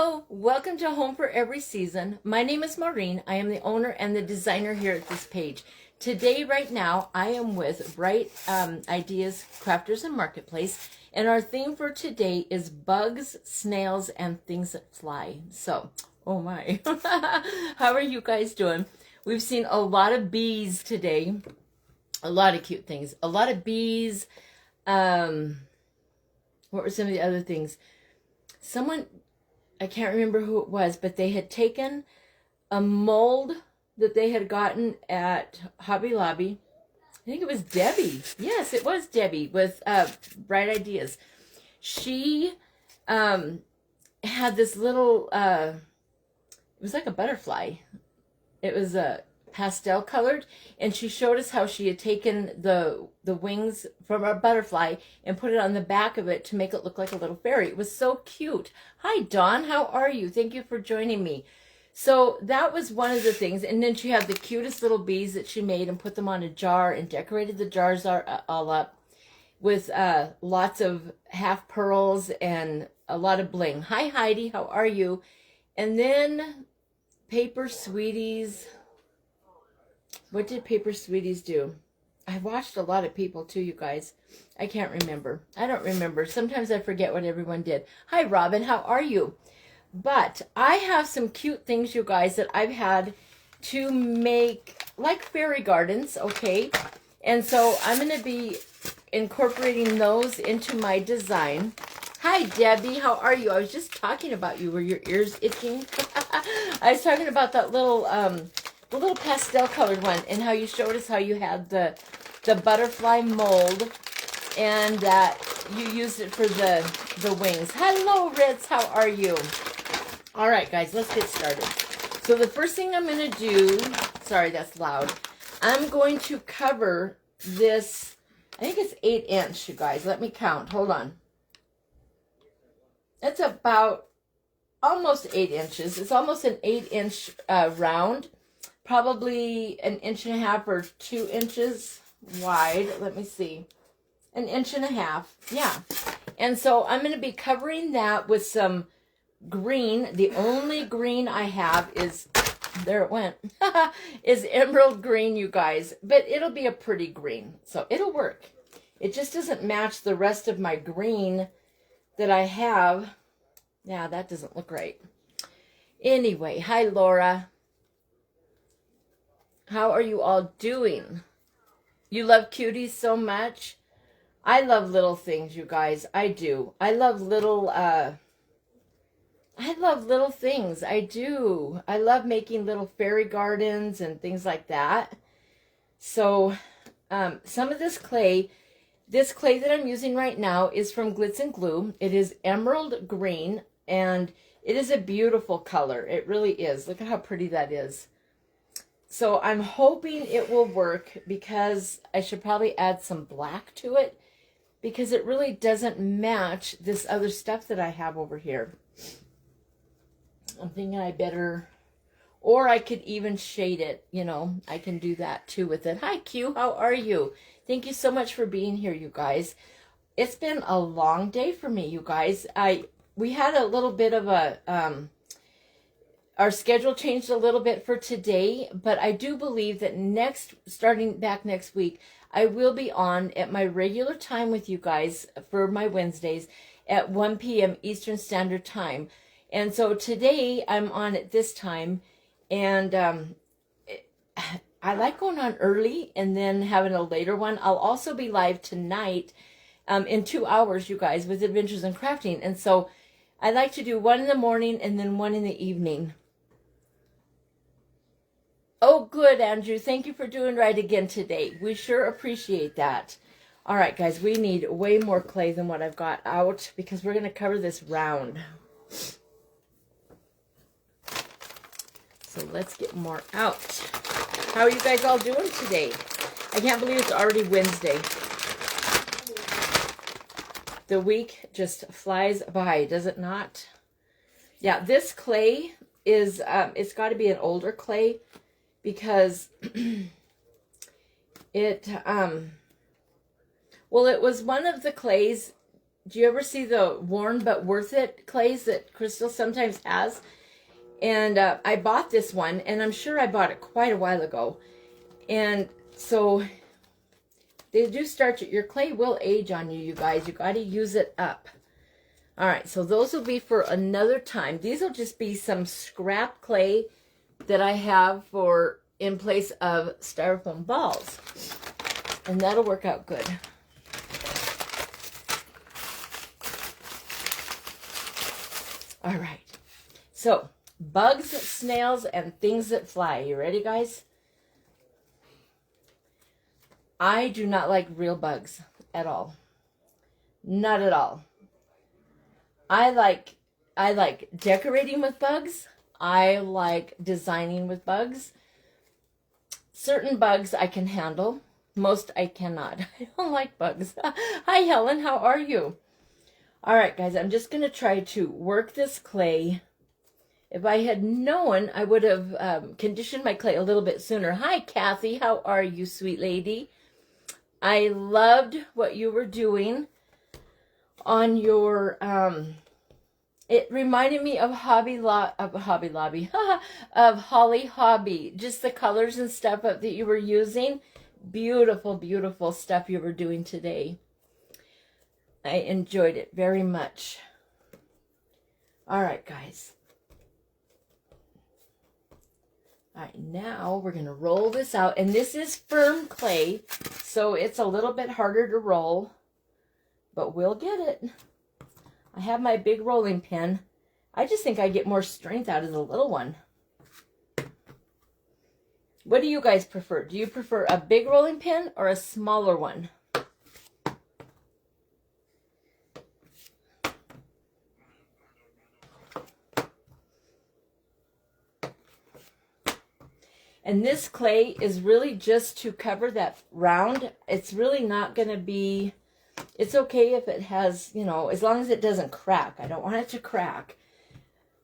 Hello, welcome to Home for Every Season. My name is Maureen. I am the owner and the designer here at this page. Today, right now, I am with Bright Ideas Crafters and Marketplace, and our theme for today is bugs, snails, and things that fly. So, oh my, how are you guys doing? We've seen a lot of bees today, a lot of cute things, a lot of bees. What were some of the other things? Someone, I can't remember who it was, but they had taken a mold that they had gotten at Hobby Lobby. I think it was Debbie. Yes, it was Debbie with Bright Ideas. She had this little, it was like a butterfly. It was a pastel colored, and she showed us how she had taken the wings from a butterfly and put it on the back of it to make it look like a little fairy. It was so cute. Hi Dawn, how are you? Thank you for joining me. So that was one of the things, and then she had the cutest little bees that she made and put them on a jar and decorated the jars all up with lots of half pearls and a lot of bling. Hi Heidi, how are you? And then Paper Sweeties. What did Paper Sweeties do? I watched a lot of people too, you guys. I can't remember. I don't remember. Sometimes I forget what everyone did. Hi, Robin. How are you? But I have some cute things, you guys, that I've had to make like fairy gardens, okay? And so I'm going to be incorporating those into my design. Hi, Debbie. How are you? I was just talking about you. Were your ears itching? I was talking about that little... the little pastel colored one, and how you showed us how you had the butterfly mold and that you used it for the wings. Hello, Ritz, how are you? All right, guys, let's get started. So the first thing I'm going to do, sorry, that's loud. I'm going to cover this, I think it's 8-inch, you guys. Let me count. Hold on. It's about almost 8 inches. It's almost an 8-inch round. Probably 1.5 inches or 2 inches wide. Let me see. 1.5 inches. Yeah. And so I'm going to be covering that with some green. The only green I have is, there it went, is emerald green, you guys. But it'll be a pretty green. So it'll work. It just doesn't match the rest of my green that I have. Yeah, that doesn't look right. Anyway, hi, Laura. How are you all doing? You love cuties so much? I love little things, you guys. I do. I love little things. I do. I love making little fairy gardens and things like that. So, some of this clay that I'm using right now is from Glitz and Glue. It is emerald green, and it is a beautiful color. It really is. Look at how pretty that is. So I'm hoping it will work, because I should probably add some black to it, because it really doesn't match this other stuff that I have over here. I'm thinking I better, or I could even shade it, you know. I can do that too with it. Hi Q, how are you? Thank you so much for being here, you guys. It's been a long day for me, you guys. We had a little bit of a our schedule changed a little bit for today, but I do believe that starting back next week, I will be on at my regular time with you guys for my Wednesdays at 1 p.m. Eastern Standard Time. And so today I'm on at this time, and I like going on early and then having a later one. I'll also be live tonight in 2 hours, you guys, with Adventures in Crafting. And so I like to do one in the morning and then one in the evening. Oh, good, Andrew. Thank you for doing right again today. We sure appreciate that. All right, guys, we need way more clay than what I've got out, because we're going to cover this round. So let's get more out. How are you guys all doing today? I can't believe it's already Wednesday. The week just flies by, does it not? Yeah, this clay is, it's got to be an older clay, because it was one of the clays do you ever see the worn but worth it clays that Crystal sometimes has? And I bought this one, and I'm sure I bought it quite a while ago. And so they do start, your clay will age on you, you guys. You got to use it up. All right, so those will be for another time. These will just be some scrap clay that I have for in place of styrofoam balls. And that'll work out good. All right, so bugs, snails, and things that fly. You ready, guys? I do not like real bugs at all. Not at all. I like decorating with bugs. I like designing with bugs. Certain bugs I can handle. Most I cannot. I don't like bugs. Hi, Helen. How are you? All right, guys. I'm just going to try to work this clay. If I had known, I would have conditioned my clay a little bit sooner. Hi, Kathy. How are you, sweet lady? I loved what you were doing on your, it reminded me of Hobby Lobby, of Holly Hobby. Just the colors and stuff that you were using. Beautiful, beautiful stuff you were doing today. I enjoyed it very much. All right, guys. All right, now we're going to roll this out. And this is firm clay, so it's a little bit harder to roll, but we'll get it. I have my big rolling pin. I just think I get more strength out of the little one. What do you guys prefer? Do you prefer a big rolling pin or a smaller one? And this clay is really just to cover that round. It's really not going to be, it's okay if it has, you know, as long as it doesn't crack. I don't want it to crack.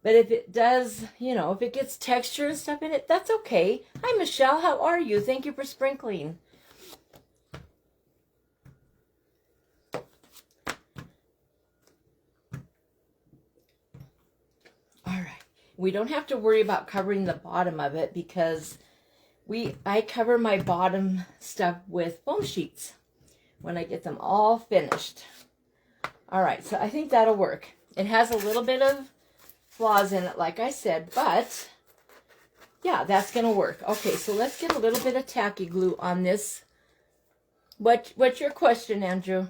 But if it does, you know, if it gets texture and stuff in it, that's okay. Hi, Michelle. How are you? Thank you for sprinkling. All right. We don't have to worry about covering the bottom of it because I cover my bottom stuff with foam sheets when I get them all finished. All right, so I think that'll work. It has a little bit of flaws in it, like I said, but yeah, that's gonna work. Okay, so let's get a little bit of tacky glue on this. What's your question, Andrew?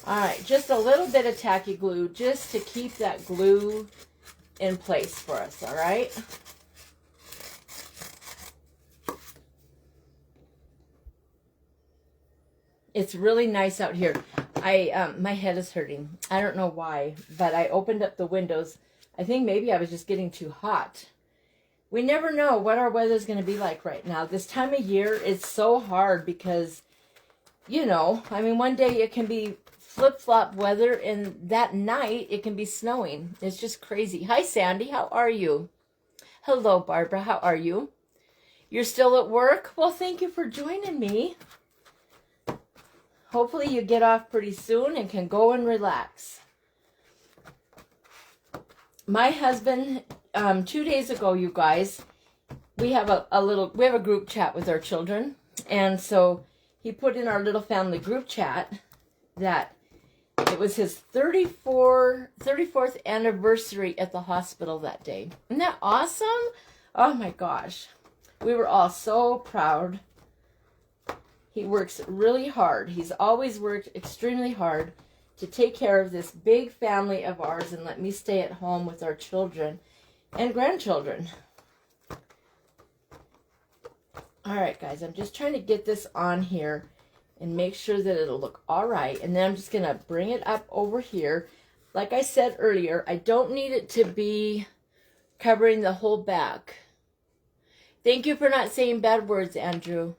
All right, just a little bit of tacky glue just to keep that glue in place for us, all right? It's really nice out here. My head is hurting. I don't know why, but I opened up the windows. I think maybe I was just getting too hot. We never know what our weather's going to be like right now. This time of year, it's so hard because, you know, I mean, one day it can be flip-flop weather, and that night it can be snowing. It's just crazy. Hi, Sandy. How are you? Hello, Barbara. How are you? You're still at work? Well, thank you for joining me. Hopefully you get off pretty soon and can go and relax. My husband, 2 days ago, you guys, we have we have a group chat with our children, and so he put in our little family group chat that it was his 34th anniversary at the hospital that day. Isn't that awesome? Oh my gosh. We were all so proud. He works really hard. He's always worked extremely hard to take care of this big family of ours and let me stay at home with our children and grandchildren. All right, guys, I'm just trying to get this on here and make sure that it'll look all right. And then I'm just going to bring it up over here. Like I said earlier, I don't need it to be covering the whole back. Thank you for not saying bad words, Andrew.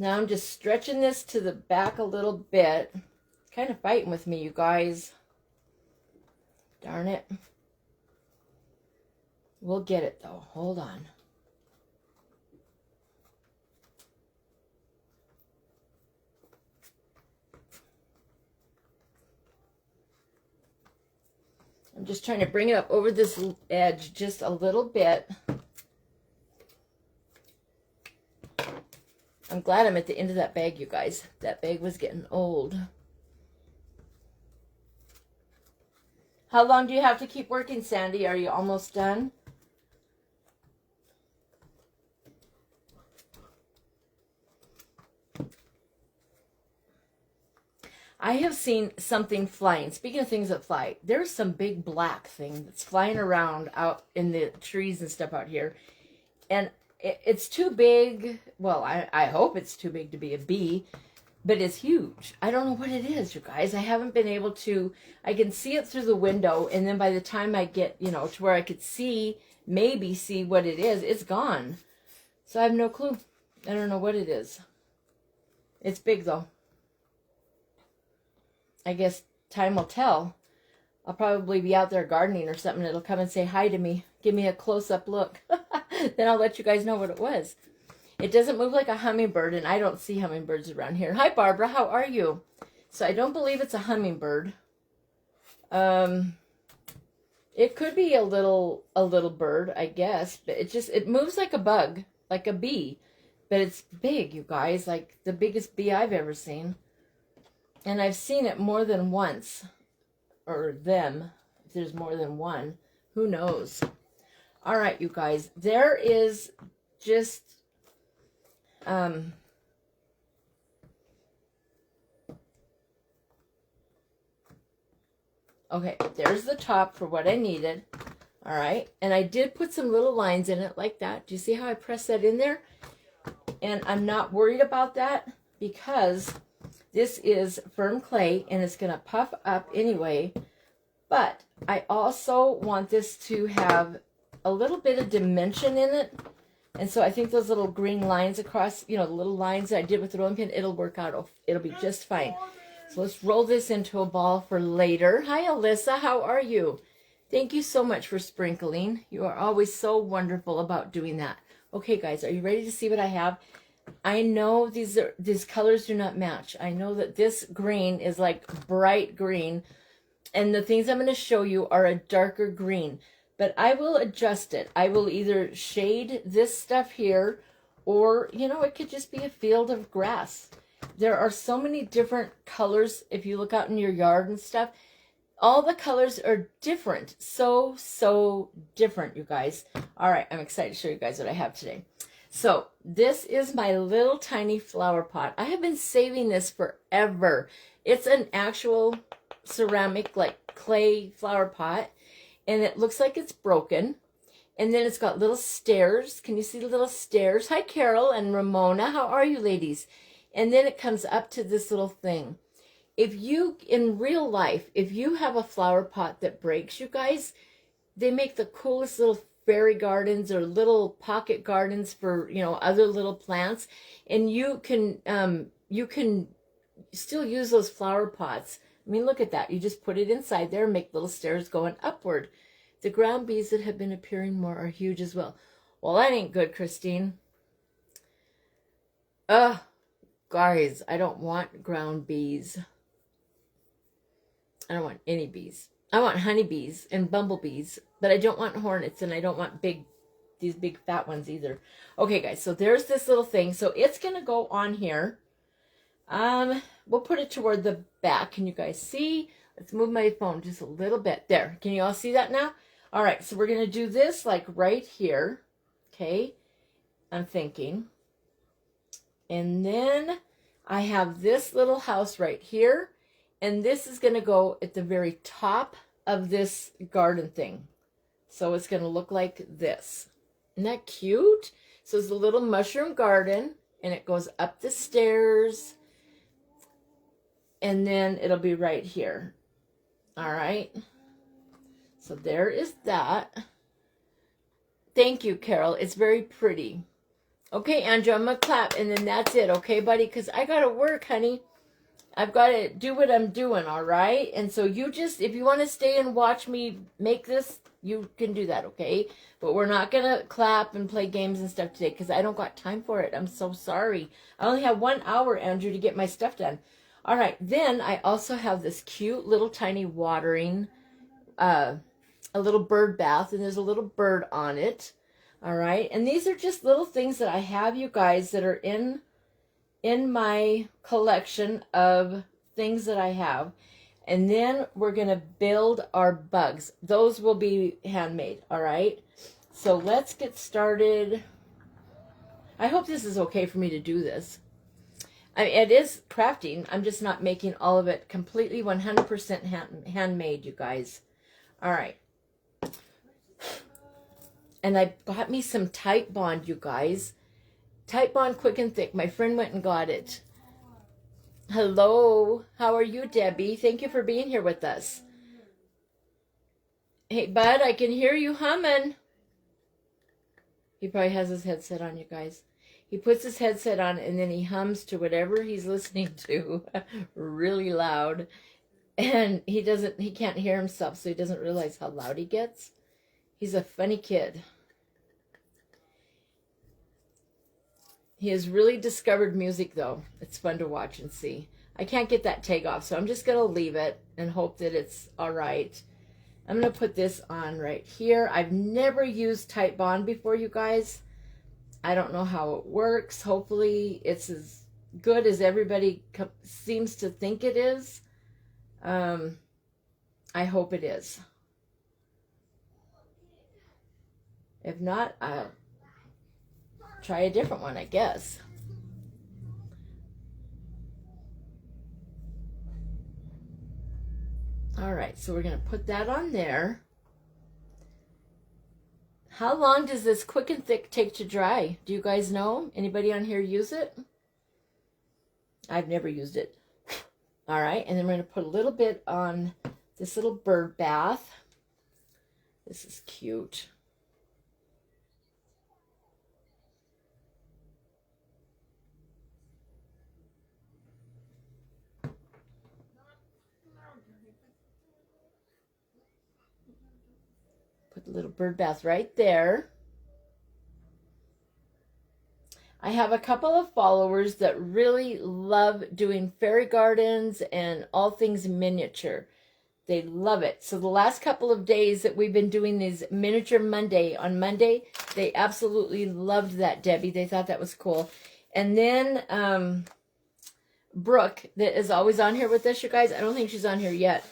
Now I'm just stretching this to the back a little bit. It's kind of fighting with me, you guys. Darn it. We'll get it though. Hold on. I'm just trying to bring it up over this edge just a little bit. I'm glad I'm at the end of that bag, you guys. That bag was getting old. How long do you have to keep working, Sandy? Are you almost done? I have seen something flying. Speaking of things that fly, there's some big black thing that's flying around out in the trees and stuff out here. And it's too big. Well, I hope it's too big to be a bee, but it's huge. I don't know what it is, you guys. I haven't been able to, I can see it through the window, and then by the time I get, you know, to where I could see, maybe see what it is, it's gone. So I have no clue. I don't know what it is. It's big, though. I guess time will tell. I'll probably be out there gardening or something. It'll come and say hi to me. Give me a close-up look. Then I'll let you guys know what it was. It doesn't move like a hummingbird, and I don't see hummingbirds around here. Hi, Barbara. How are you? So I don't believe it's a hummingbird. It could be a little bird, I guess. But it moves like a bug, like a bee. But it's big, you guys. Like the biggest bee I've ever seen. And I've seen it more than once. Or them. If there's more than one. Who knows? All right, you guys. There is just... okay, there's the top for what I needed. All right. And I did put some little lines in it like that. Do you see how I pressed that in there? And I'm not worried about that because this is firm clay and it's going to puff up anyway. But I also want this to have a little bit of dimension in it. And so I think those little green lines across, you know, the little lines that I did with the rolling pin, it'll work out. It'll be just fine. So let's roll this into a ball for later. Hi, Alyssa. How are you? Thank you so much for sprinkling. You are always so wonderful about doing that. Okay, guys, are you ready to see what I have? I know these colors do not match. I know that this green is like bright green, and the things I'm going to show you are a darker green. But I will adjust it. I will either shade this stuff here, or, you know, it could just be a field of grass. There are so many different colors. If you look out in your yard and stuff, all the colors are different. So different, you guys. All right, I'm excited to show you guys what I have today. So this is my little tiny flower pot. I have been saving this forever. It's an actual ceramic, like clay flower pot. And it looks like it's broken. And then it's got little stairs. Can you see the little stairs? Hi, Carol and Ramona. How are you, ladies? And then it comes up to this little thing. If you, in real life, if you have a flower pot that breaks, you guys, they make the coolest little fairy gardens or little pocket gardens for, you know, other little plants. And you can still use those flower pots. I mean, look at that. You just put it inside there and make little stairs going upward. The ground bees that have been appearing more are huge as well. Well, that ain't good, Christine. Guys, I don't want ground bees. I don't want any bees. I want honeybees and bumblebees, but I don't want hornets, and I don't want these big fat ones either. Okay, guys, so there's this little thing. So it's going to go on here. We'll put it toward the back. Can you guys see? Let's move my phone just a little bit. There. Can you all see that now? All right, so we're going to do this like right here. Okay, I'm thinking. And then I have this little house right here. And this is going to go at the very top of this garden thing. So it's going to look like this. Isn't that cute? So it's a little mushroom garden. And it goes up the stairs. And then it'll be right here. All right. So there is that. Thank you, Carol. It's very pretty. Okay, Andrew, I'm gonna clap, and then that's it, okay, buddy? Because I gotta work, honey. I've got to do what I'm doing, all right? And so you just, if you want to stay and watch me make this, you can do that, okay? But we're not going to clap and play games and stuff today because I don't got time for it. I'm so sorry. I only have 1 hour, Andrew, to get my stuff done. All right, then I also have this cute little tiny watering, a little bird bath, and there's a little bird on it. All right, and these are just little things that I have, you guys, that are in my collection of things that I have. And then we're going to build our bugs. Those will be handmade, all right? So let's get started. I hope this is okay for me to do this. I mean, it is crafting. I'm just not making all of it completely 100% handmade, you guys. All right. And I got me some Titebond, you guys. Titebond Quick and Thick. My friend went and got it. Hello. How are you, Debbie? Thank you for being here with us. Hey, bud, I can hear you humming. He probably has his headset on, you guys. He puts his headset on and then he hums to whatever he's listening to really loud. And he can't hear himself, so he doesn't realize how loud he gets. He's a funny kid. He has really discovered music, though. It's fun to watch and see. I can't get that tag off, so I'm just going to leave it and hope that it's all right. I'm going to put this on right here. I've never used Titebond before, you guys. I don't know how it works. Hopefully, it's as good as everybody seems to think it is. I hope it is. If not, I'll try a different one, I guess. All right, so we're going to put that on there. How long does this Quick and Thick take to dry? Do you guys know? Anybody on here use it? I've never used it. All right, and then we're going to put a little bit on this little bird bath. This is cute. Put the little bird bath right there. I have a couple of followers that really love doing fairy gardens and all things miniature. They love it. So the last couple of days that we've been doing these Miniature Monday, on Monday, they absolutely loved that, Debbie. They thought that was cool. And then Brooke, that is always on here with us, you guys. I don't think she's on here yet.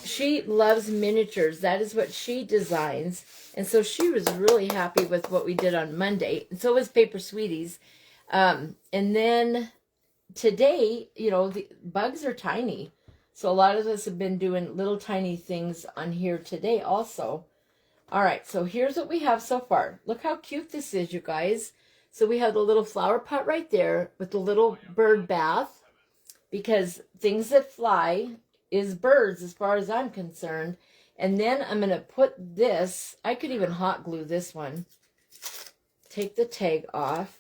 She loves miniatures. That is what she designs. And so she was really happy with what we did on Monday. And so was Paper Sweeties. And then today, you know, the bugs are tiny. So a lot of us have been doing little tiny things on here today also. All right, so here's what we have so far. Look how cute this is, you guys. So we have the little flower pot right there with the little bird bath, because things that fly is birds as far as I'm concerned. And then I'm going to put this, I could even hot glue this one. Take the tag off.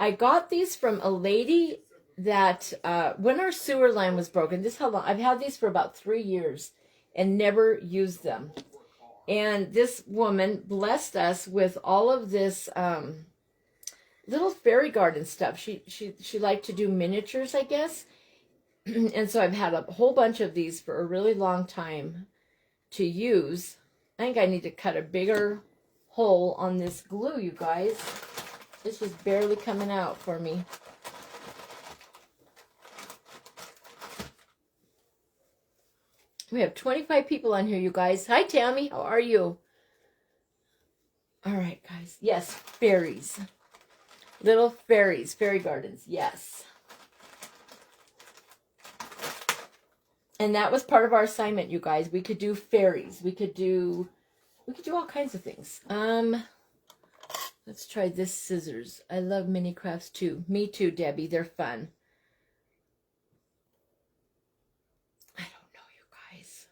I got these from a lady that, when our sewer line was broken, this is how long, I've had these for about 3 years and never used them. And this woman blessed us with all of this little fairy garden stuff. She liked to do miniatures, I guess. And so I've had a whole bunch of these for a really long time to use. I think I need to cut a bigger hole on this glue, you guys. This was barely coming out for me. We have 25 people on here, you guys. Hi, Tammy. How are you? All right, guys. Yes, fairies. Little fairies. Fairy gardens. Yes. And that was part of our assignment, you guys. We could do fairies. We could do all kinds of things. Let's try this scissors. I love mini crafts too. Me too, Debbie. They're fun. I don't know, you guys.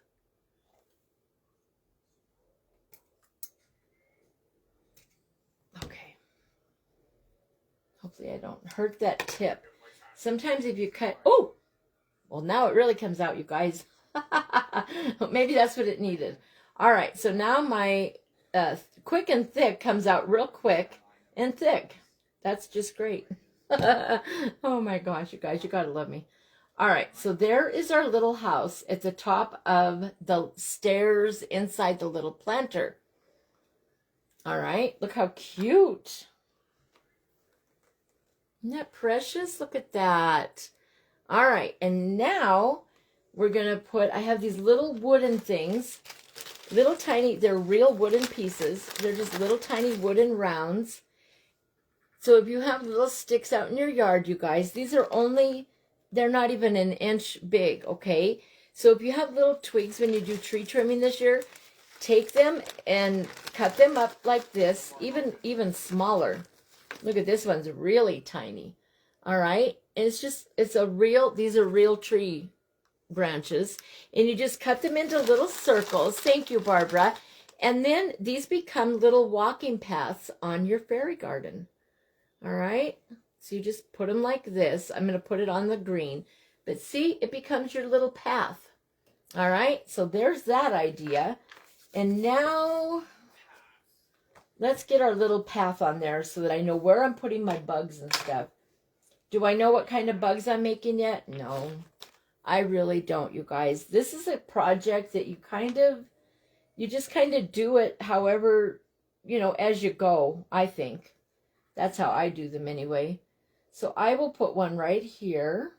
Hopefully I don't hurt that tip. Sometimes if you cut, oh, well now it really comes out, you guys. Maybe that's what it needed. All right, so now my quick and thick comes out real quick and thick. That's just great. Oh my gosh, you guys, you gotta love me. All right, so there is our little house at the top of the stairs inside the little planter. All right, look how cute. Isn't that precious? Look at that. All right, and now we're gonna put, I have these little wooden things, little tiny, they're real wooden pieces. They're just little tiny wooden rounds. So if you have little sticks out in your yard, you guys, these are only, they're not even an inch big, okay? So if you have little twigs when you do tree trimming this year, take them and cut them up like this, even smaller. Look at this one's really tiny. All right? And it's a real, these are real tree branches. And you just cut them into little circles. Thank you, Barbara. And then these become little walking paths on your fairy garden. All right? So you just put them like this. I'm going to put it on the green. But see, it becomes your little path. All right? So there's that idea. And now let's get our little path on there so that I know where I'm putting my bugs and stuff. Do I know what kind of bugs I'm making yet? No, I really don't, you guys. This is a project that you just kind of do it however, as you go, I think. That's how I do them anyway. So I will put one right here.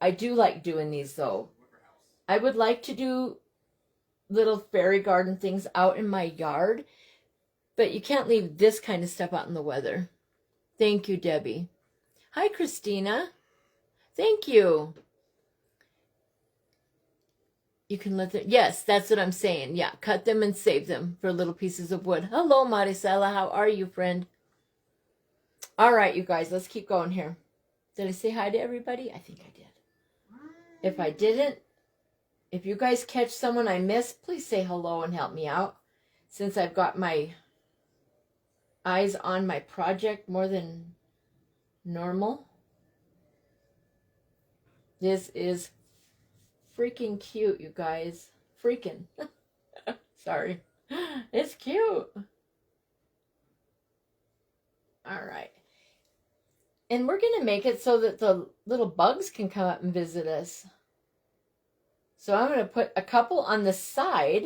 I do like doing these though. I would like to do little fairy garden things out in my yard, but you can't leave this kind of stuff out in the weather. Thank you, Debbie. Hi, Christina. Thank you. You can let them, yes, that's what I'm saying. Yeah, cut them and save them for little pieces of wood. Hello, Maricela. How are you, friend? All right, you guys, let's keep going here. Did I say hi to everybody? I think I did. If I didn't, if you guys catch someone I missed, please say hello and help me out. Since I've got my eyes on my project more than normal. This is freaking cute, you guys. Freaking. Sorry. It's cute. All right. And we're going to make it so that the little bugs can come up and visit us. So I'm going to put a couple on the side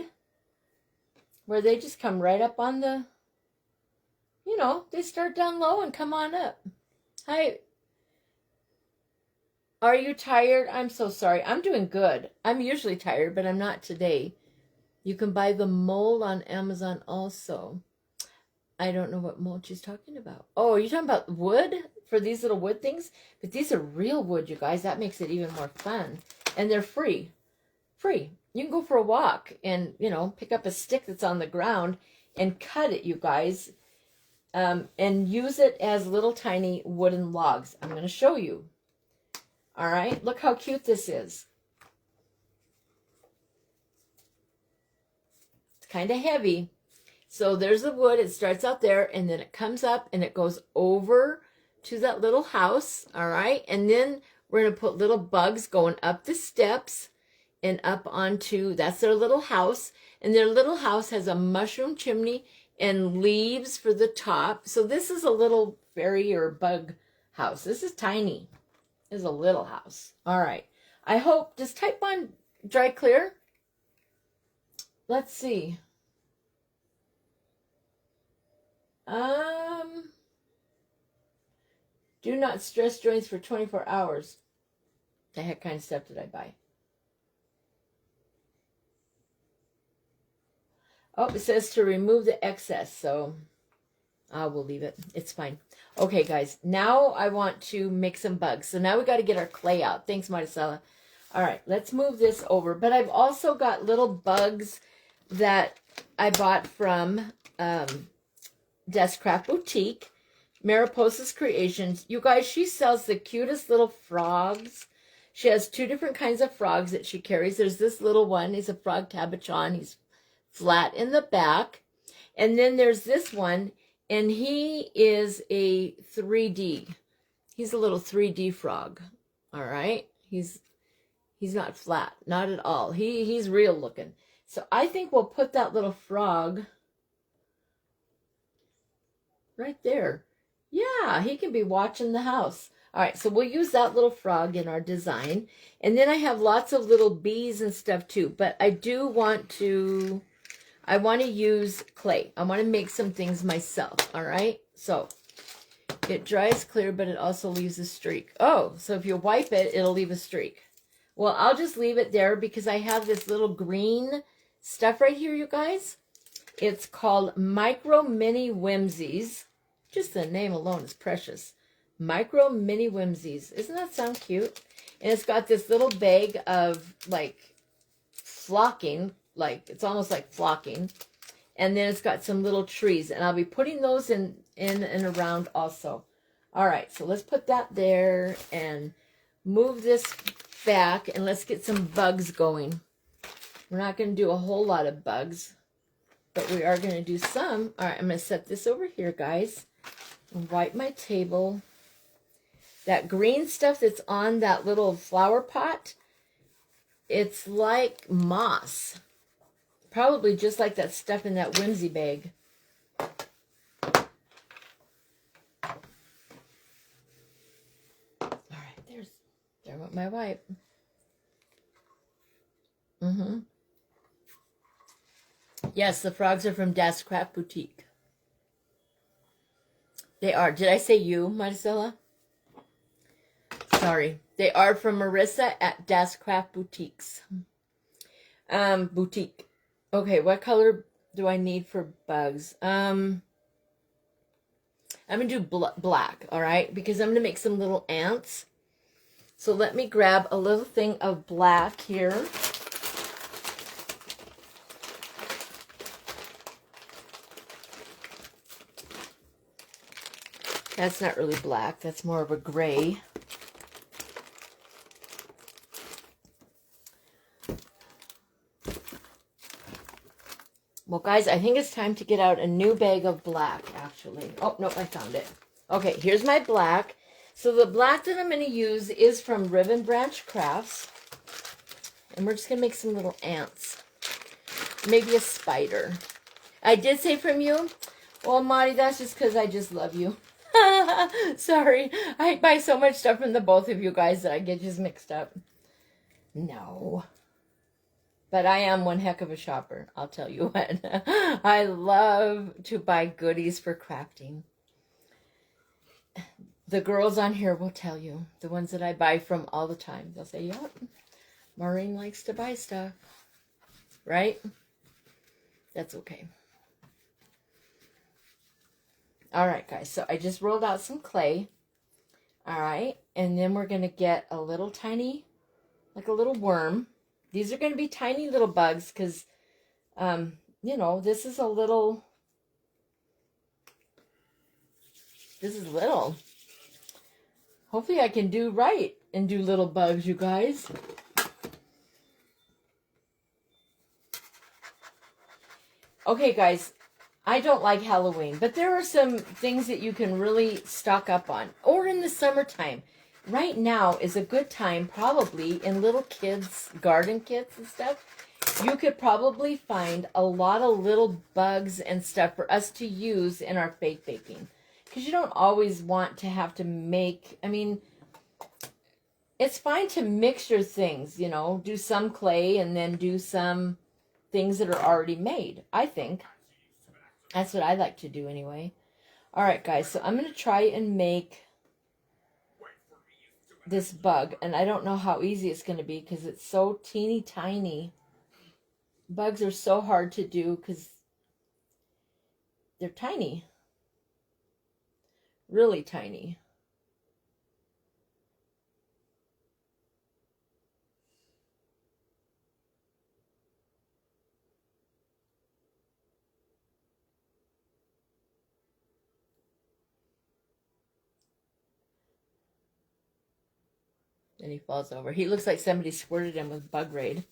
where they just come right up on the, they start down low and come on up. Hi. Are you tired? I'm so sorry. I'm doing good. I'm usually tired, but I'm not today. You can buy the mold on Amazon also. I don't know what mold she's talking about. Oh, are you talking about wood for these little wood things? But these are real wood, you guys. That makes it even more fun. And they're free. Free. You can go for a walk and, pick up a stick that's on the ground and cut it, you guys. And use it as little tiny wooden logs. I'm going to show you. All right. Look how cute this is. It's kind of heavy. So there's the wood. It starts out there and then it comes up and it goes over to that little house. All right. And then we're going to put little bugs going up the steps and up onto, that's their little house. And their little house has a mushroom chimney and leaves for the top. So this is a little fairy or bug house. This is tiny. This is a little house. All right. I hope, just type on dry clear. Let's see. Do not stress joints for 24 hours. The heck kind of stuff did I buy? Oh, it says to remove the excess, so we'll leave it. It's fine. Okay, guys, now I want to make some bugs. So now we got to get our clay out. Thanks, Maricela. All right, let's move this over. But I've also got little bugs that I bought from Deskcraft Boutique, Mariposa's Creations. You guys, she sells the cutest little frogs. She has two different kinds of frogs that she carries. There's this little one. He's a frog cabochon. He's flat in the back. And then there's this one, And he is a 3D. He's a little 3D frog. All right? He's not flat, not at all. He's real looking. So I think we'll put that little frog right there. Yeah, he can be watching the house. All right, so we'll use that little frog in our design. And then I have lots of little bees and stuff too. But I want to use clay. I want to make some things myself, all right? So it dries clear, but it also leaves a streak. Oh, so if you wipe it, it'll leave a streak. Well, I'll just leave it there because I have this little green stuff right here, you guys. It's called Micro Mini Whimsies. Just the name alone is precious. Micro Mini Whimsies. Doesn't that sound cute? And it's got this little bag of like flocking, like it's almost like flocking. And then it's got some little trees. And I'll be putting those in and around also. All right, so let's put that there and move this back. And let's get some bugs going. We're not going to do a whole lot of bugs, but we are going to do some. All right, I'm going to set this over here, guys. And wipe my table. That green stuff that's on that little flower pot, it's like moss. Probably just like that stuff in that Whimsy bag. All right, there went my wipe. Yes, the frogs are from Das Craft Boutique. They are. Did I say you, Maricela? Sorry. They are from Marissa at Das Craft Boutiques. Boutique. Okay, what color do I need for bugs? I'm going to do black, all right? Because I'm going to make some little ants. So let me grab a little thing of black here. That's not really black. That's more of a gray. Well, guys, I think it's time to get out a new bag of black, actually. Oh, no, I found it. Okay, here's my black. So the black that I'm going to use is from Ribbon Branch Crafts. And we're just going to make some little ants. Maybe a spider. I did say from you. Well, Marty, that's just because I just love you. Sorry. I buy so much stuff from the both of you guys that I get just mixed up. No. But I am one heck of a shopper, I'll tell you what. I love to buy goodies for crafting. The girls on here will tell you, the ones that I buy from all the time. They'll say, yep, Maureen likes to buy stuff. Right? That's okay. All right, guys. So I just rolled out some clay. All right. And then we're going to get a little tiny, like a little worm. These are going to be tiny little bugs because, you know, this is little. Hopefully I can do right and do little bugs, you guys. Okay, guys, I don't like Halloween, but there are some things that you can really stock up on. Or in the summertime. Right now is a good time, probably, in little kids' garden kits and stuff. You could probably find a lot of little bugs and stuff for us to use in our fake baking. Because you don't always want to have to make, I mean, it's fine to mix your things, you know, do some clay and then do some things that are already made, I think. That's what I like to do anyway. All right, guys, so I'm going to try and make this bug, and I don't know how easy it's going to be because it's so teeny tiny. Bugs are so hard to do because they're tiny. Really tiny. And he falls over. He looks like somebody squirted him with Bug Raid.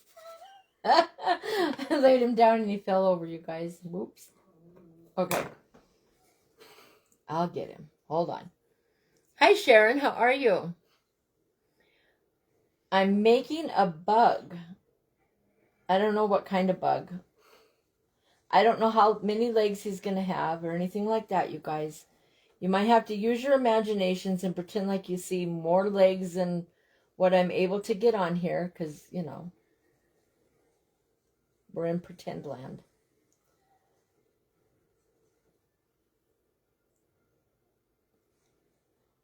I laid him down and he fell over, you guys. Whoops. Okay. I'll get him. Hold on. Hi, Sharon. How are you? I'm making a bug. I don't know what kind of bug. I don't know how many legs he's going to have or anything like that, you guys. You might have to use your imaginations and pretend like you see more legs than what I'm able to get on here because, you know, we're in pretend land.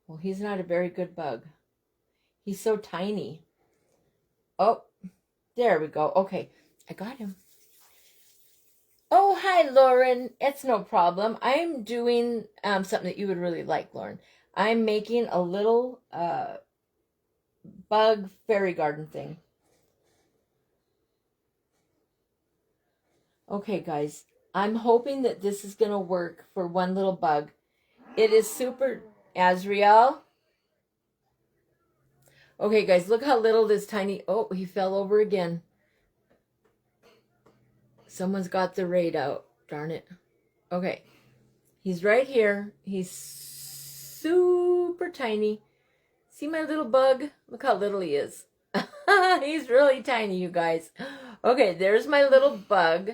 Well, he's not a very good bug. He's so tiny. Oh, there we go. Okay, I got him. Oh, hi, Lauren. It's no problem. I'm doing something that you would really like, Lauren. I'm making a little bug fairy garden thing. Okay, guys. I'm hoping that this is going to work for one little bug. It is super... Azriel? Okay, guys, look how little this tiny... Oh, he fell over again. Someone's got the raid out. Darn it. Okay. He's right here. He's super tiny. See my little bug? Look how little he is. He's really tiny, you guys. Okay, there's my little bug.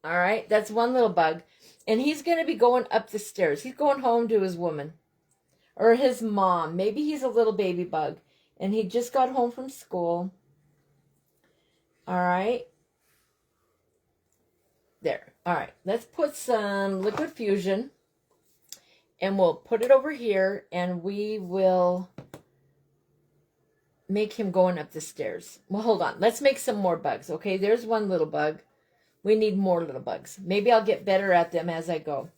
All right, that's one little bug. And he's going to be going up the stairs. He's going home to his woman. Or his mom. Maybe he's a little baby bug. And he just got home from school. All right. There. All right. Let's put some liquid fusion. And we'll put it over here. And we will make him going up the stairs. Well, hold on. Let's make some more bugs. Okay, there's one little bug. We need more little bugs. Maybe I'll get better at them as I go.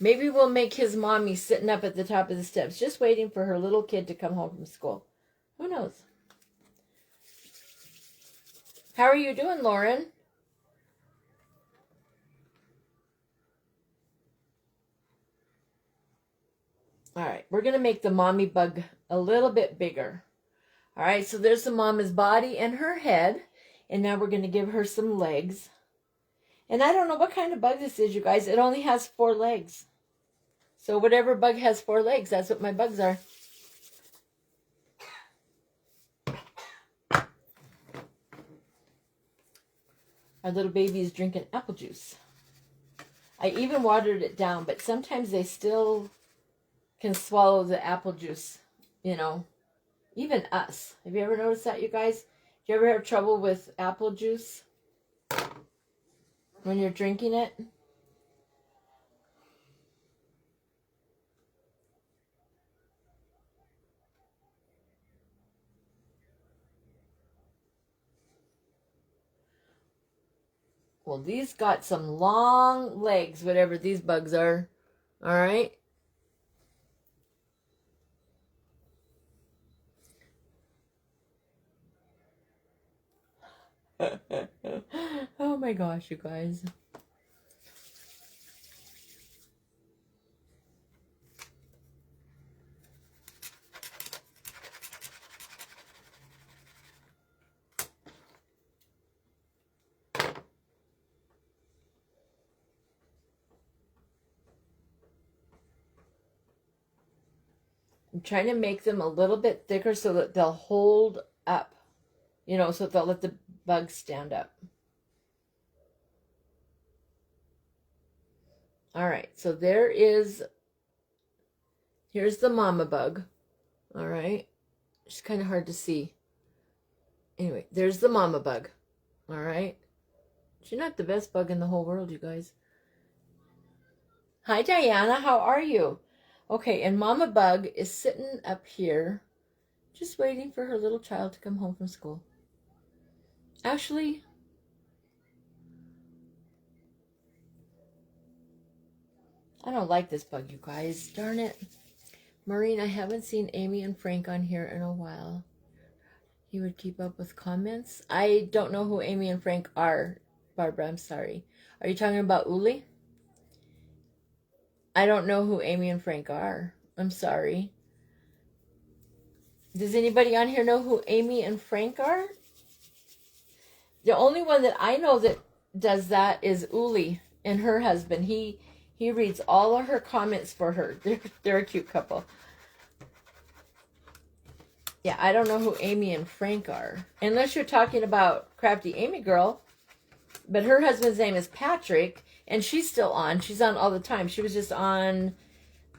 Maybe we'll make his mommy sitting up at the top of the steps, just waiting for her little kid to come home from school. Who knows? How are you doing, Lauren? All right, we're going to make the mommy bug a little bit bigger. All right, so there's the mama's body and her head. And now we're going to give her some legs. And I don't know what kind of bug this is, you guys. It only has 4 legs. So whatever bug has 4 legs, that's what my bugs are. Our little baby is drinking apple juice. I even watered it down, but sometimes they still can swallow the apple juice, you know. Even us. Have you ever noticed that, you guys? Do you ever have trouble with apple juice when you're drinking it? Well, these got some long legs, whatever these bugs are. All right. Oh my gosh, you guys. I'm trying to make them a little bit thicker so that they'll hold up, you know, so they'll let the bugs stand up. All right, so here's the mama bug. All right, it's kind of hard to see. Anyway, there's the mama bug. All right, she's not the best bug in the whole world, you guys. Hi, Diana, how are you? Okay, and Mama Bug is sitting up here just waiting for her little child to come home from school. Actually, I don't like this bug, you guys. Darn it. Maureen, I haven't seen Amy and Frank on here in a while. You would keep up with comments? I don't know who Amy and Frank are, Barbara. I'm sorry. Are you talking about Uli? I don't know who Amy and Frank are. I'm sorry. Does anybody on here know who Amy and Frank are? The only one that I know that does that is Uli and her husband. He reads all of her comments for her. They're a cute couple. Yeah, I don't know who Amy and Frank are. Unless you're talking about Crafty Amy Girl. But her husband's name is Patrick. And she's still on. She's on all the time. She was just on,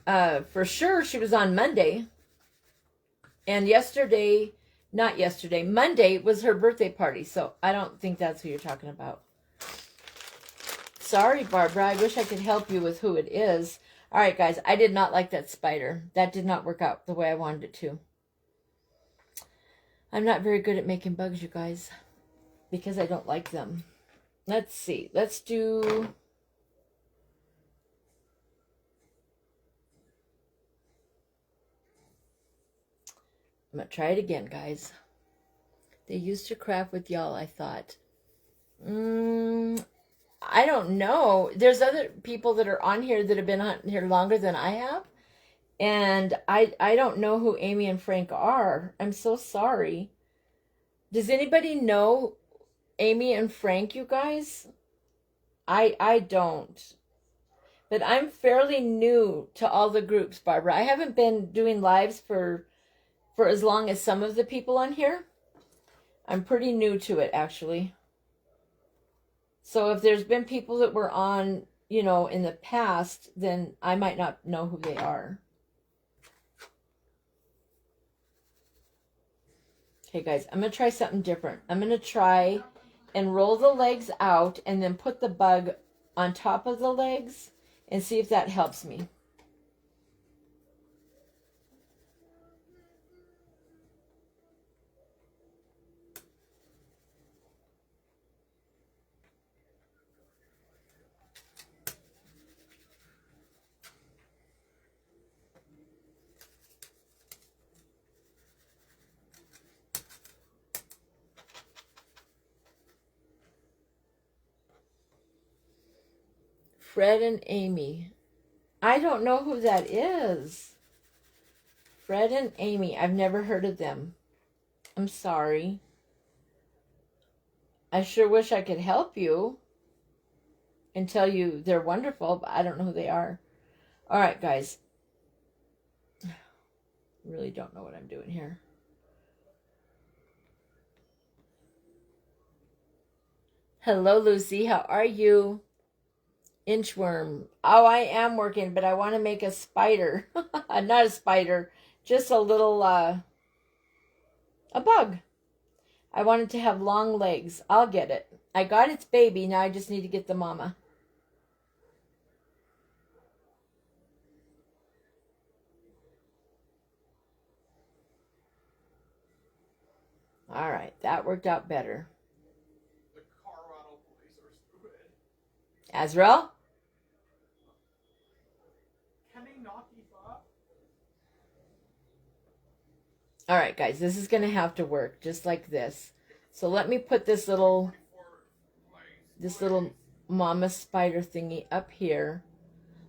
for sure, she was on Monday. And Monday was her birthday party. So I don't think that's who you're talking about. Sorry, Barbara. I wish I could help you with who it is. All right, guys. I did not like that spider. That did not work out the way I wanted it to. I'm not very good at making bugs, you guys, because I don't like them. Let's see. Let's do... I'm going to try it again, guys. They used to craft with y'all, I thought. I don't know. There's other people that are on here that have been on here longer than I have. And I don't know who Amy and Frank are. I'm so sorry. Does anybody know Amy and Frank, you guys? I don't. But I'm fairly new to all the groups, Barbara. I haven't been doing lives for as long as some of the people on here. I'm pretty new to it, actually. So if there's been people that were on, you know, in the past, then I might not know who they are. Okay, guys, I'm going to try something different. I'm going to try and roll the legs out and then put the bug on top of the legs and see if that helps me. Fred and Amy. I don't know who that is. Fred and Amy. I've never heard of them. I'm sorry. I sure wish I could help you and tell you they're wonderful, but I don't know who they are. All right, guys. Really don't know what I'm doing here. Hello, Lucy. How are you? Inchworm. Oh, I am working, but I want to make a spider. Not a spider, just a little, a bug. I want it to have long legs. I'll get it. I got its baby. Now I just need to get the mama. All right, that worked out better. The Colorado police are stupid. Azrael? Can they not keep up? All right, guys, this is going to have to work just like this. So let me put this little mama spider thingy up here.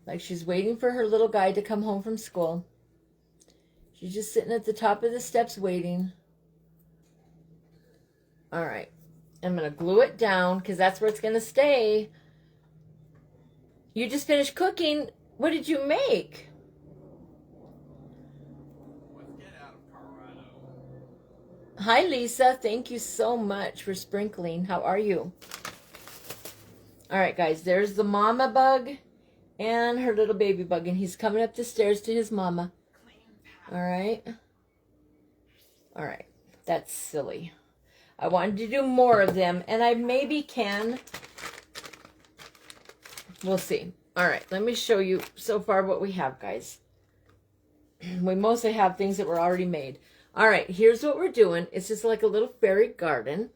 Like she's waiting for her little guy to come home from school. She's just sitting at the top of the steps waiting. All right. I'm going to glue it down because that's where it's going to stay. You just finished cooking. What did you make? Let's get out of Colorado. Hi, Lisa. Thank you so much for sprinkling. How are you? All right, guys. There's the mama bug and her little baby bug. And he's coming up the stairs to his mama. All right. All right. That's silly. I wanted to do more of them. And I maybe can. We'll see. All right. Let me show you so far what we have, guys. We mostly have things that were already made. All right, here's what we're doing. It's just like a little fairy garden.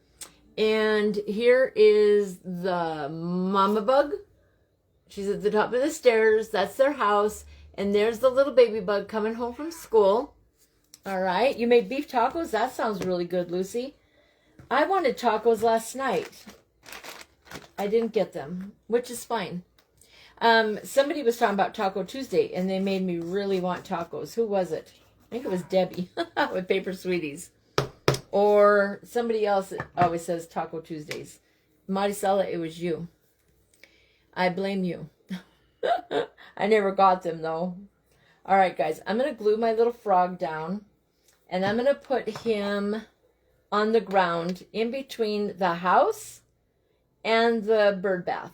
And here is the mama bug. She's at the top of the stairs. That's their house. And there's the little baby bug coming home from school. All right, you made beef tacos? That sounds really good, Lucy. I wanted tacos last night. I didn't get them, which is fine. Somebody was talking about Taco Tuesday, and they made me really want tacos. Who was it? I think it was Debbie with Paper Sweeties. Or somebody else that always says Taco Tuesdays. Maricela, it was you. I blame you. I never got them though. All right, guys, I'm going to glue my little frog down, and I'm going to put him on the ground in between the house and the bird bath.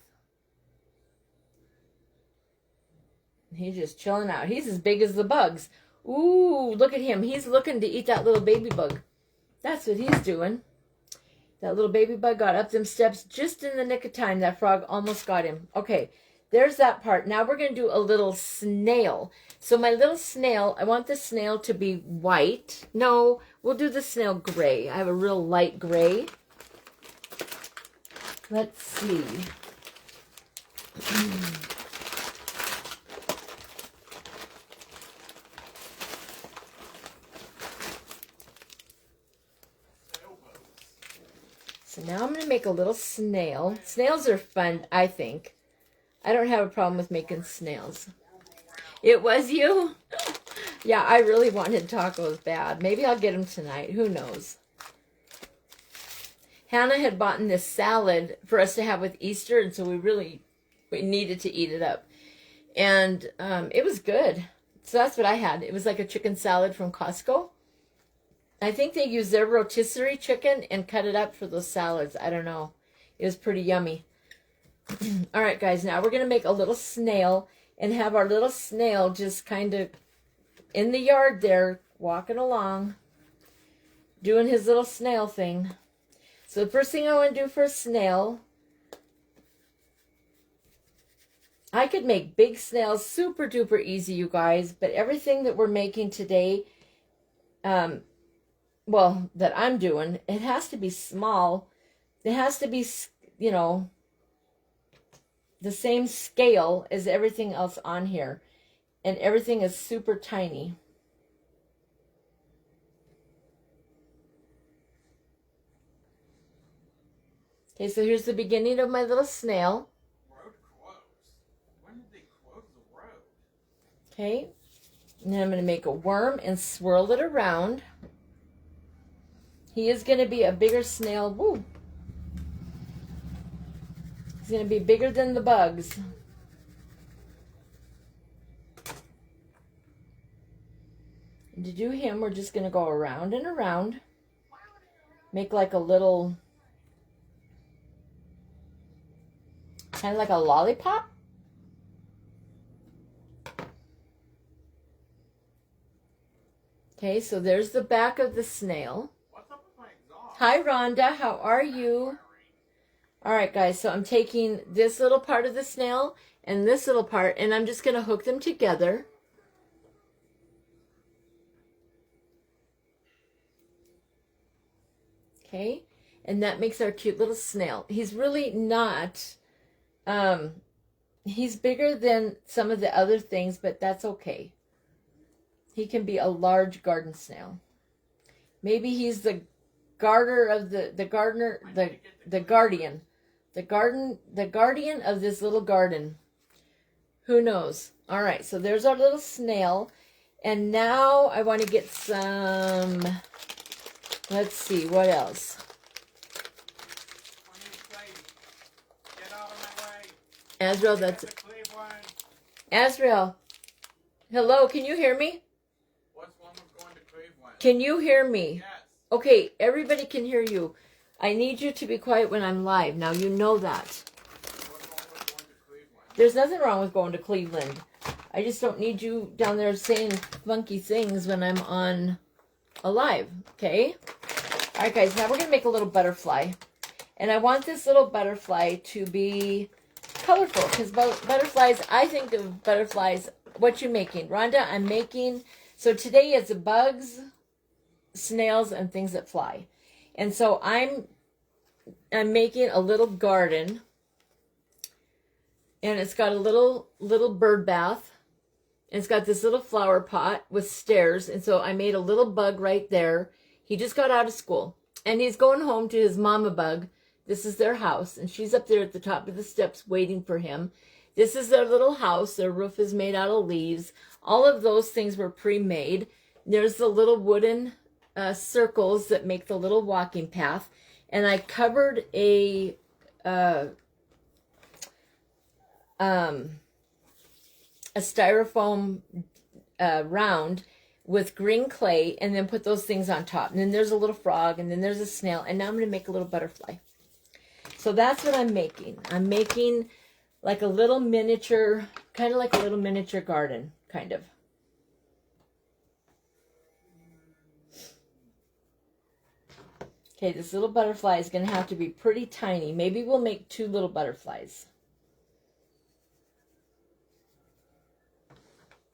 He's just chilling out. He's as big as the bugs. Ooh, look at him. He's looking to eat that little baby bug. That's what he's doing. That little baby bug got up them steps just in the nick of time. That frog almost got him. Okay, there's that part. Now we're going to do a little snail. So my little snail, I want the snail to be white. No, we'll do the snail gray. I have a real light gray. Let's see. So now I'm going to make a little snail. Snails are fun, I think. I don't have a problem with making snails. It was you? Yeah, I really wanted tacos bad. Maybe I'll get them tonight. Who knows? Hannah had bought this salad for us to have with Easter, and so we needed to eat it up. And it was good. So that's what I had. It was like a chicken salad from Costco. I think they use their rotisserie chicken and cut it up for those salads. I don't know. It was pretty yummy. All right, guys. Now we're going to make a little snail and have our little snail just kind of in the yard there, walking along, doing his little snail thing. So the first thing I want to do for a snail, I could make big snails super duper easy, you guys, but everything that we're making today, well, that I'm doing, it has to be small. It has to be, you know, the same scale as everything else on here. And everything is super tiny. Okay, so here's the beginning of my little snail. Road closed. When did they close the road? Okay, and then I'm going to make a worm and swirl it around. He is going to be a bigger snail. Woo! He's going to be bigger than the bugs. And to do him, we're just going to go around and around. Make like a little, kind of like a lollipop. Okay, so there's the back of the snail. What's up with my exhaust? Hi, Rhonda. How are you? All right, guys, so I'm taking this little part of the snail and this little part, and I'm just going to hook them together. Okay, and that makes our cute little snail. He's really not, he's bigger than some of the other things, but that's okay. He can be a large garden snail. Maybe he's the guardian of the guardian of this little garden. Who knows? All right, so there's our little snail. And now I want to get some, let's see, what else? Get out of my way. Azrael, that's Get to Cleveland. Azrael. Hello, can you hear me? What's wrong with going to Cleveland? Can you hear me? Yes. Okay, everybody can hear you. I need you to be quiet when I'm live. Now you know that. What's wrong with going to Cleveland? There's nothing wrong with going to Cleveland. I just don't need you down there saying funky things when I'm on a live, okay? All right, guys, now we're going to make a little butterfly. And I want this little butterfly to be colorful because butterflies, I think of butterflies. What you making? Rhonda, I'm making, so today it's bugs, snails, and things that fly. And so I'm making a little garden, and it's got a little bird bath, and it's got this little flower pot with stairs, and so I made a little bug right there. He just got out of school, and he's going home to his mama bug. This is their house, and she's up there at the top of the steps waiting for him. This is their little house. Their roof is made out of leaves. All of those things were pre-made. There's the little wooden circles that make the little walking path, and I covered a a styrofoam round with green clay, and then put those things on top. And then there's a little frog, and then there's a snail, and now I'm going to make a little butterfly. So that's what I'm making. I'm making like a little miniature, kind of like a little miniature garden, kind of. Okay, this little butterfly is going to have to be pretty tiny. Maybe we'll make 2 little butterflies.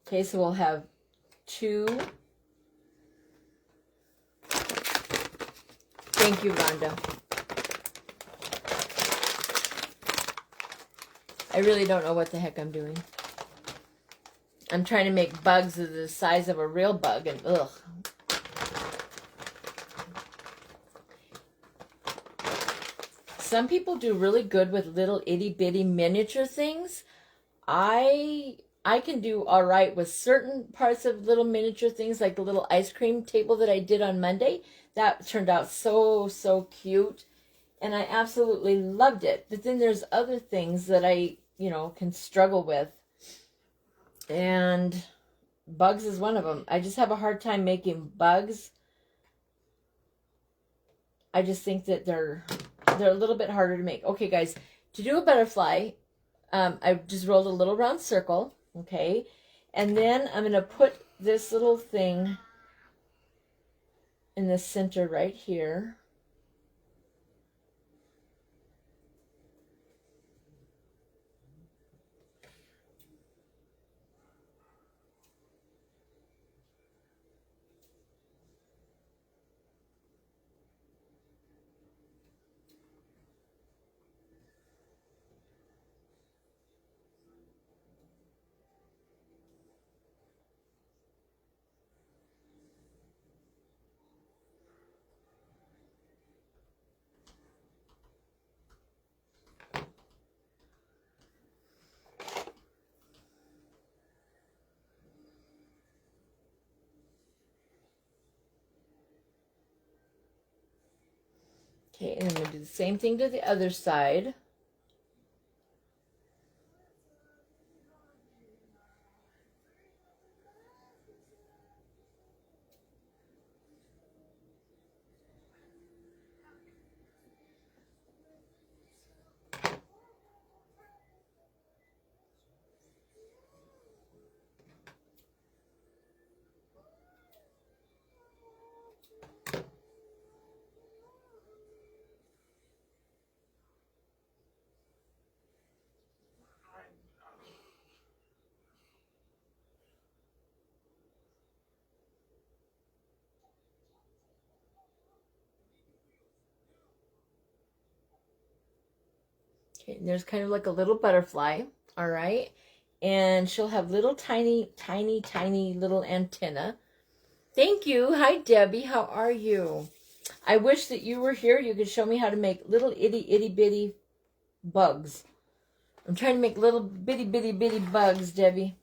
Okay, so we'll have 2. Thank you, Rhonda. I really don't know what the heck I'm doing. I'm trying to make bugs of the size of a real bug, and ugh. Some people do really good with little itty bitty miniature things. I can do all right with certain parts of little miniature things, like the little ice cream table that I did on Monday. That turned out so cute, and I absolutely loved it. But then there's other things that I, can struggle with, and bugs is one of them. I just have a hard time making bugs. I just think that they're a little bit harder to make. Okay, guys, to do a butterfly, I just rolled a little round circle, okay? And then I'm going to put this little thing in the center right here. Okay, and I'm going to do the same thing to the other side. Okay, and there's kind of like a little butterfly, all right? And she'll have little tiny little antenna. Thank you. Hi, Debbie. How are you? I wish that you were here. You could show me how to make little itty bitty bugs. I'm trying to make little bitty bugs, Debbie.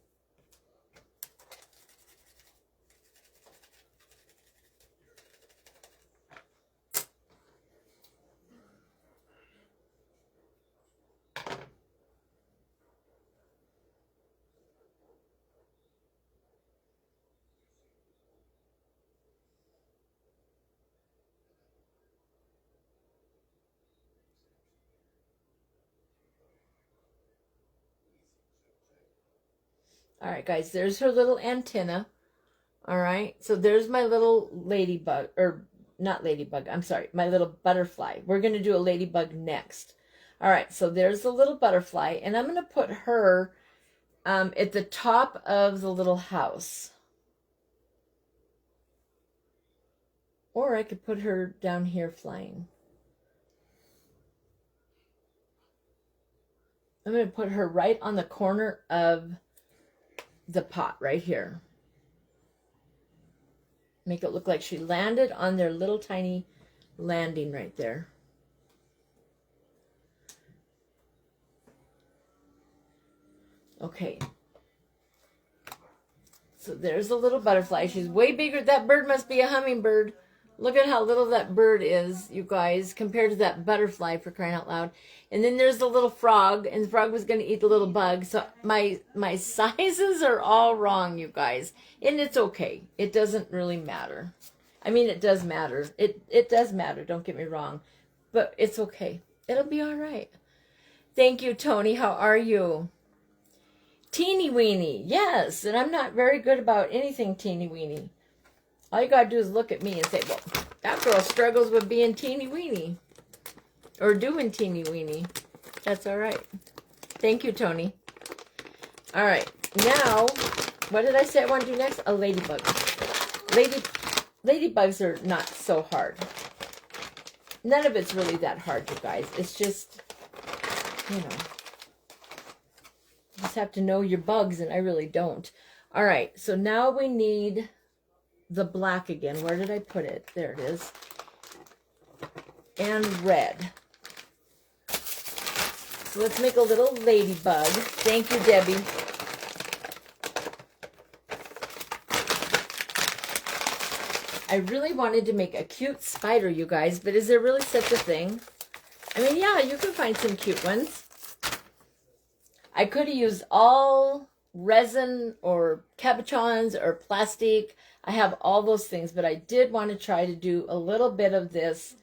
All right, guys, there's her little antenna. All right, so there's my little ladybug, or not ladybug, I'm sorry, my little butterfly. We're going to do a ladybug next. All right, so there's the little butterfly, and I'm going to put her at the top of the little house. Or I could put her down here flying. I'm going to put her right on the corner of the pot right here. Make it look like she landed on their little tiny landing right there. Okay. So there's a little butterfly. She's way bigger. That bird must be a hummingbird. Look at how little that bird is, you guys, compared to that butterfly, for crying out loud. And then there's the little frog, and the frog was going to eat the little bug. So my sizes are all wrong, you guys. And it's okay. It doesn't really matter. I mean, it does matter. It does matter, don't get me wrong. But it's okay. It'll be all right. Thank you, Tony. How are you? Teeny weeny. Yes, and I'm not very good about anything teeny weeny. All you got to do is look at me and say, well, that girl struggles with being teeny weeny. Or doing teeny weeny. That's all right. Thank you, Tony. All right. Now, what did I say I want to do next? A ladybug. Ladybugs are not so hard. None of it's really that hard, you guys. It's just, you know, you just have to know your bugs, and I really don't. All right. So now we need the black again. Where did I put it? There it is. And red. So let's make a little ladybug. Thank you, Debbie. I really wanted to make a cute spider, you guys, but is there really such a thing? I mean, yeah, you can find some cute ones. I could have used all resin or cabochons or plastic. I have all those things, but I did want to try to do a little bit of this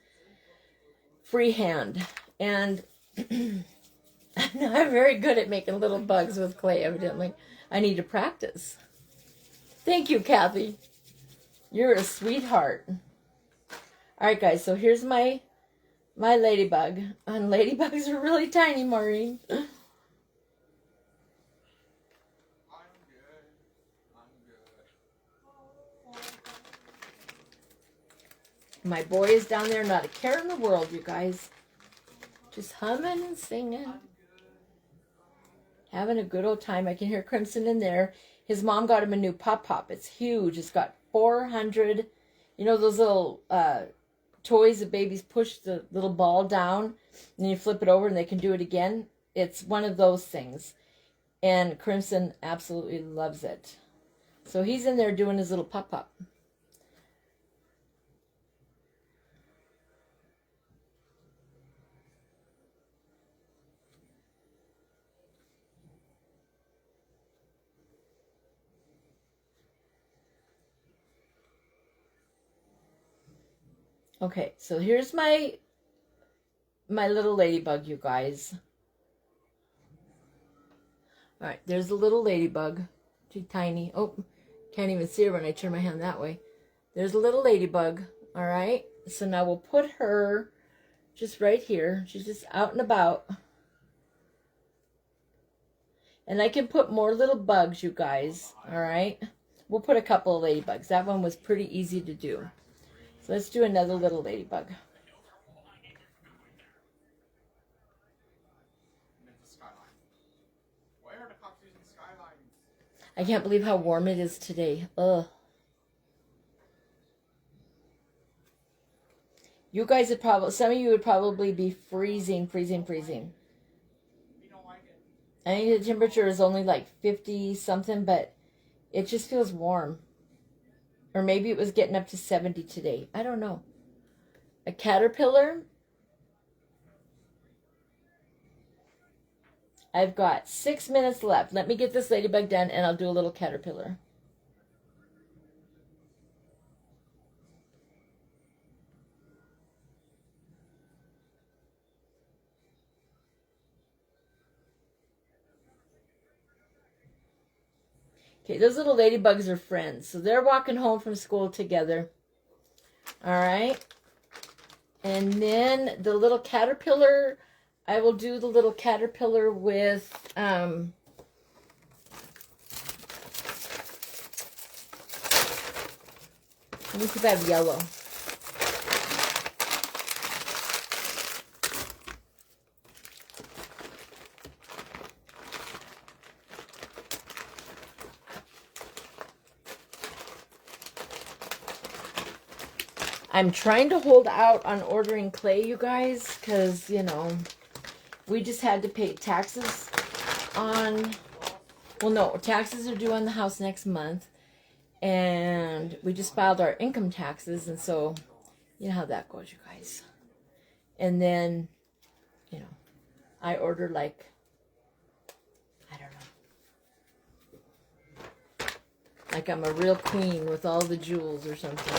freehand. And I'm not very good at making little bugs with clay, evidently. I need to practice. Thank you, Kathy. You're a sweetheart. All right, guys, so here's my ladybug. And ladybugs are really tiny, Maureen. My boy is down there, not a care in the world, you guys. Just humming and singing. Having a good old time. I can hear Crimson in there. His mom got him a new pop-pop. It's huge. It's got 400, you know those little toys that babies push the little ball down, and then you flip it over and they can do it again? It's one of those things. And Crimson absolutely loves it. So he's in there doing his little pop-pop. Okay, so here's my little ladybug, you guys. All right, there's the little ladybug. She's tiny. Oh, can't even see her when I turn my hand that way. There's a little ladybug. All right, so now we'll put her just right here. She's just out and about. And I can put more little bugs, you guys. All right, we'll put a couple of ladybugs. That one was pretty easy to do. So let's do another little ladybug. I can't believe how warm it is today. Ugh. You guys would probably, some of you would probably be freezing. I think the temperature is only like 50 something, but it just feels warm. Or maybe it was getting up to 70 today. I don't know. A caterpillar. I've got 6 minutes left. Let me get this ladybug done and I'll do a little caterpillar. Okay, those little ladybugs are friends. So they're walking home from school together. All right. And then the little caterpillar, I will do the little caterpillar with, let me see if I have yellow. I'm trying to hold out on ordering clay, you guys, because, you know, we just had to pay taxes on, well, no, taxes are due on the house next month, and we just filed our income taxes, and so You know how that goes, you guys. And then, you know, I order like, I don't know, like I'm a real queen with all the jewels or something.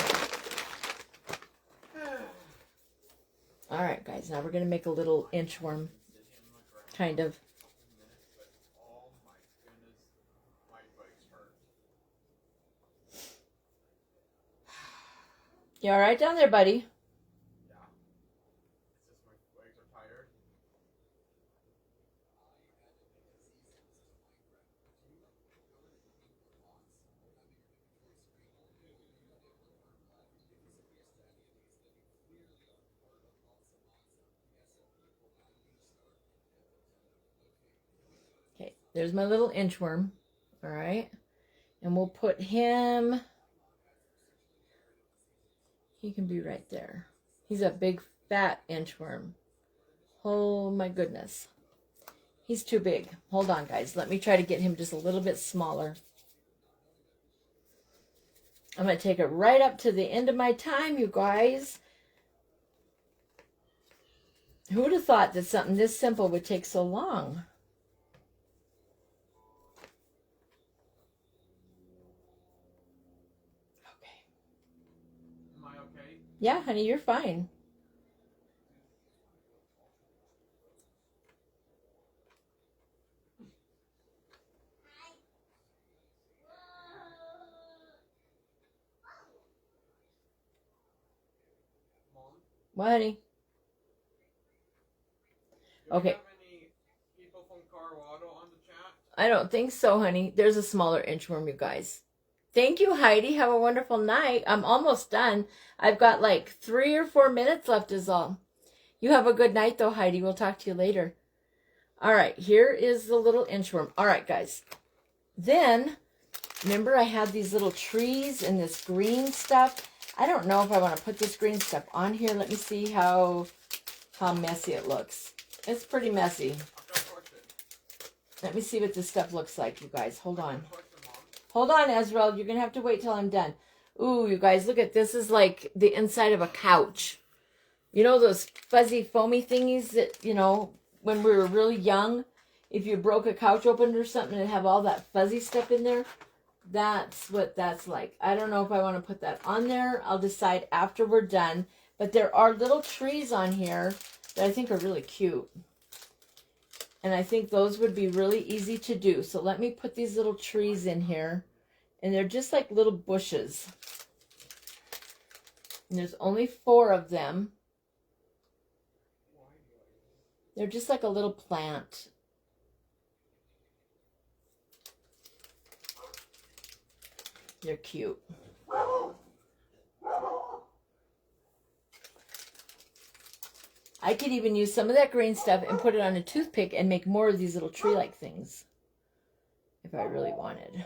All right, guys, now we're going to make a little inchworm, kind of. Oh my goodness, my legs hurt. You all right down there, buddy? Yeah. It's just my legs are tired. Okay, there's my little inchworm. All right, and we'll put him. He can be right there. He's a big, fat inchworm. Oh my goodness. He's too big. Hold on, guys. Let me try to get him just a little bit smaller. I'm going to take it right up to the end of my time, you guys. Who would have thought that something this simple would take so long? Okay. Am I okay? Yeah, honey, you're fine. Mom? What, honey? Do we Okay. have any people from Colorado on the chat? I don't think so, honey. There's a smaller inchworm, you guys. Thank you, Heidi. Have a wonderful night. I'm almost done. I've got like 3 or 4 minutes left is all. You have a good night, though, Heidi. We'll talk to you later. All right, here is the little inchworm. All right, guys. Then, remember I had these little trees and this green stuff? I don't know if I want to put this green stuff on here. Let me see how messy it looks. It's pretty messy. I've got a question. Let me see what this stuff looks like, you guys. Hold on. Question, Mom. Hold on, Ezreal. You're going to have to wait till I'm done. Ooh, you guys, look at this. This is like the inside of a couch. You know those fuzzy, foamy thingies that, you know, when we were really young, if you broke a couch open or something and have all that fuzzy stuff in there? That's what that's like. I don't know if I want to put that on there. I'll decide after we're done. But there are little trees on here that I think are really cute. And I think those would be really easy to do. So let me put these little trees in here. And they're just like little bushes. And there's only 4 of them. They're just like a little plant. They're cute. I could even use some of that green stuff and put it on a toothpick and make more of these little tree-like things. If I really wanted.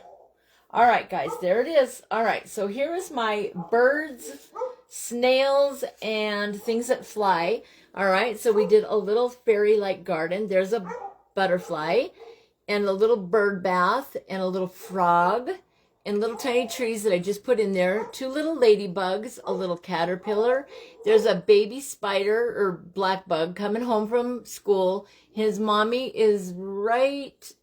All right, guys, there it is. All right, so here is my birds, snails, and things that fly. All right, so we did a little fairy-like garden. There's a butterfly and a little bird bath and a little frog and little tiny trees that I just put in there. 2 little ladybugs, a little caterpillar. There's a baby spider or black bug coming home from school. His mommy is right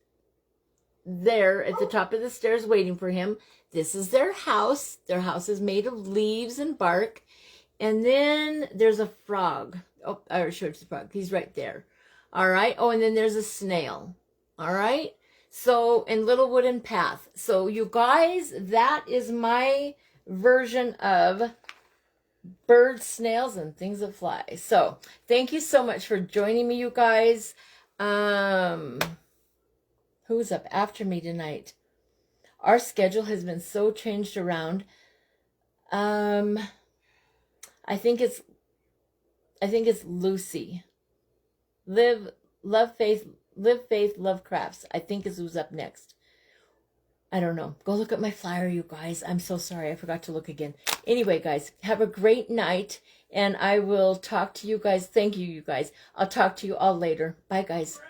there at the top of the stairs waiting for him. This is their house. Their house is made of leaves and bark. And then there's a frog. Oh, I already showed you the frog. He's right there. All right. Oh, and then there's a snail. All right. So, and little wooden path. So, you guys, that is my version of birds, snails, and things that fly. So, thank you so much for joining me, you guys. Who's up after me tonight? Our schedule has been so changed around. I think it's Lucy. Love Faith, Love Crafts. I think is who's up next. I don't know. Go look at my flyer, you guys. I'm so sorry. I forgot to look again. Anyway, guys, have a great night. And I will talk to you guys. Thank you, you guys. I'll talk to you all later. Bye, guys.